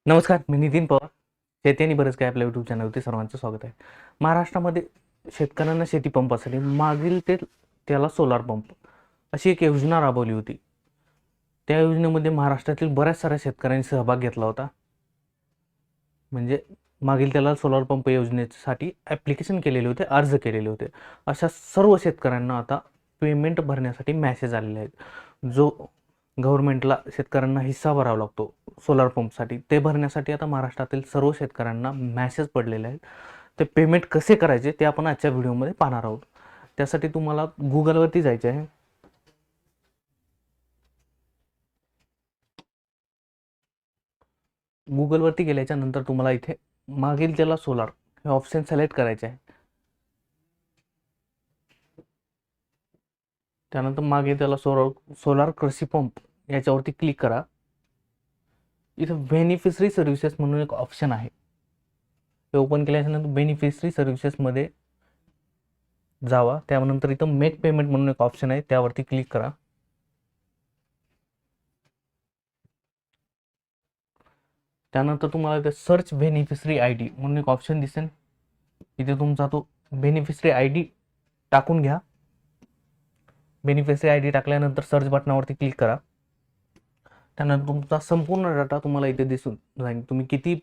नमस्कार, मी नितीन पवार. शेती आणि बरंच काय आपल्या यूट्यूब चॅनलवरती सर्वांचं स्वागत आहे. महाराष्ट्रामध्ये शेतकऱ्यांना शेती पंपासाठी मागील ते त्याला सोलार पंप अशी एक योजना राबवली होती. त्या योजनेमध्ये महाराष्ट्रातील बऱ्याच साऱ्या शेतकऱ्यांनी सहभाग घेतला होता. म्हणजे मागील त्याला सोलार पंप योजनेसाठी ॲप्लिकेशन केलेले होते, अर्ज केलेले होते. अशा सर्व शेतकऱ्यांना आता पेमेंट भरण्यासाठी मॅसेज आलेले आहेत. जो गव्हर्नमेंटला शेतकऱ्यांना हिस्सा भरावा लागतो सोलार पंपसाठी, ते भरण्यासाठी आता महाराष्ट्रातील सर्व शेतकऱ्यांना मॅसेज पडलेले आहेत. ते पेमेंट कसे करायचे ते आपण आजच्या व्हिडिओमध्ये पाहणार आहोत. त्यासाठी तुम्हाला गुगलवरती जायचे आहे. गुगलवरती गेल्याच्या नंतर तुम्हाला इथे मागील त्याला सोलार हे ऑप्शन सिलेक्ट करायचे आहे. त्यानंतर मागे त्याला सोलार कृषी पंप याच्यावरती क्लिक करा. इथं बेनिफिशरी सर्व्हिसेस म्हणून एक ऑप्शन आहे. ते ओपन केल्यानंतर बेनिफिशरी सर्व्हिसेसमध्ये जावा. त्यानंतर इथं मेक पेमेंट म्हणून एक ऑप्शन आहे, त्यावरती क्लिक करा. त्यानंतर तुम्हाला इथे सर्च बेनिफिशरी आय डी म्हणून एक ऑप्शन दिसेल. इथे तुमचा तो बेनिफिशरी आय डी टाकून घ्या. बेनिफिशरी आय डी टाकल्यानंतर सर्च बटनावरती क्लिक करा. त्यानंतर तुमचा संपूर्ण डाटा तुम्हाला इथे दिसून जाईल. तुम्ही किती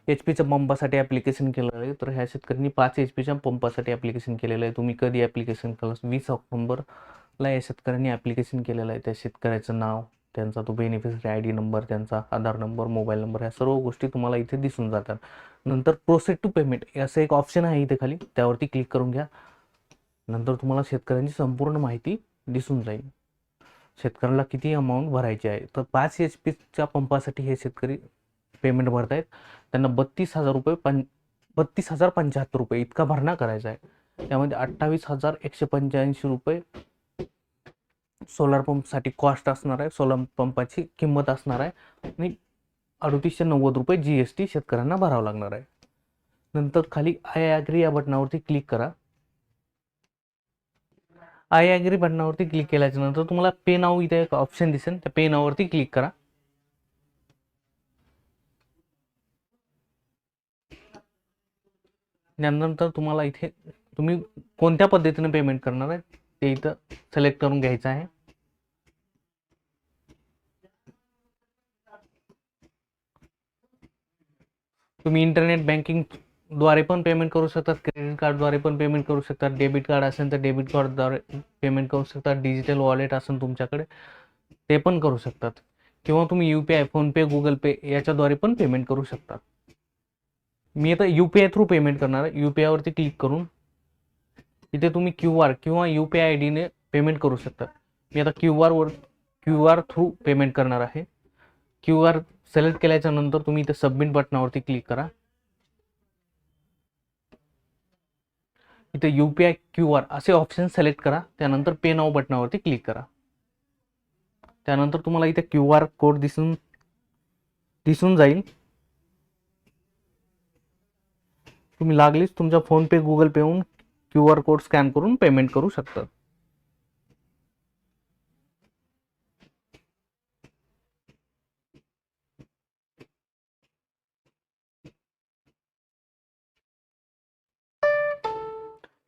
एच पीच्या पंपासाठी ॲप्लिकेशन केलं आहे, तर ह्या शेतकऱ्यांनी 5 एच पीच्या पंपासाठी ॲप्लिकेशन केलेलं आहे. तुम्ही कधी ॲप्लिकेशन केलं? 20 ऑक्टोबरला या शेतकऱ्यांनी ॲप्लिकेशन केलेलं आहे. त्या शेतकऱ्याचं नाव, त्यांचा तो बेनिफिशरी आय डी नंबर, त्यांचा आधार नंबर, मोबाईल नंबर, ह्या सर्व गोष्टी तुम्हाला इथे दिसून जातात. नंतर प्रोसेड टू पेमेंट असं एक ऑप्शन आहे इथे खाली, त्यावरती क्लिक करून घ्या. नंतर तुम्हाला शेतकऱ्यांची संपूर्ण माहिती दिसून जाईल. शेतकऱ्याला किती अमाऊंट भरायची आहे, तर 5 एच पीच्या पंपासाठी हे शेतकरी पेमेंट भरत आहेत. त्यांना 32,075 रुपये इतका भरणा करायचा आहे. त्यामध्ये 28,185 रुपये सोलार पंपसाठी कॉस्ट असणार आहे, सोलार पंपाची किंमत असणार आहे, आणि 3890 रुपये GST शेतकऱ्यांना भरावं लागणार आहे. नंतर खाली आय ॲग्री या बटनावरती क्लिक करा. आय ॲग्री बटनावरती क्लिक केल्याच्या नंतर तुम्हाला पे नाव इथे एक ऑप्शन दिसेल, त्या पे नाववरती क्लिक करा. त्यानंतर तुम्हाला इथे तुम्ही कोणत्या पद्धतीने पेमेंट करणार आहे ते इथं सिलेक्ट करून घ्यायचं आहे. तुम्ही इंटरनेट बँकिंग द्वारे पण पेमेंट करू शकतात, क्रेडिट कार्डद्वारे पण पेमेंट करू शकतात, डेबिट कार्ड असेल तर डेबिट कार्डद्वारे पेमेंट करू शकतात, डिजिटल वॉलेट असेल तुमच्याकडे ते पण करू शकतात, किंवा तुम्ही UPI, फोनपे, गुगल पे याच्याद्वारे पण पेमेंट करू शकतात. मी आता UPI थ्रू पेमेंट करणार आहे. UPI क्लिक करून इथे तुम्ही QR किंवा UPI ID ने पेमेंट करू शकता. मी आता QR थ्रू पेमेंट करणार आहे. QR सिलेक्ट केल्याच्या नंतर तुम्ही इथे सबमिट बटनावरती क्लिक करा. इथे UPI QR असे ऑप्शन सिलेक्ट करा. त्यानंतर पे नाव बटनावरती क्लिक करा. त्यानंतर तुम्हाला इथे QR कोड दिसून जाईल. तुम्ही लागलीच तुमच्या फोनपे, गुगल पेहून QR कोड स्कॅन करून पेमेंट करू शकता.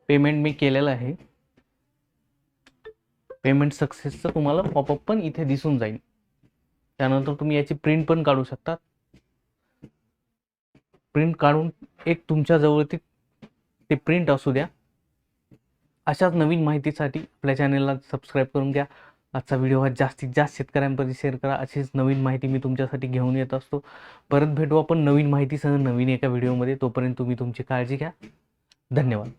पेमेंट मी केलेलं आहे. पेमेंट सक्सेसचं तुम्हाला पॉपअप पण इथे दिसून जाईल. त्यानंतर तुम्ही याची प्रिंट पण काढू शकता. प्रिंट काढून एक तुमच्या जवळती ते प्रिंट असू द्या. अशाच नवीन माहितीसाठी आपल्या चॅनलला सबस्क्राईब करून घ्या. आजचा व्हिडिओ हा जास्तीत जास्त शेतकऱ्यांपर्यंत शेअर करा. अशीच नवीन माहिती मी तुमच्यासाठी घेऊन येत असतो. परत भेटू आपण नवीन माहितीसह नवीन एका व्हिडिओमध्ये. तोपर्यंत तुम्ही तुमची काळजी घ्या. धन्यवाद.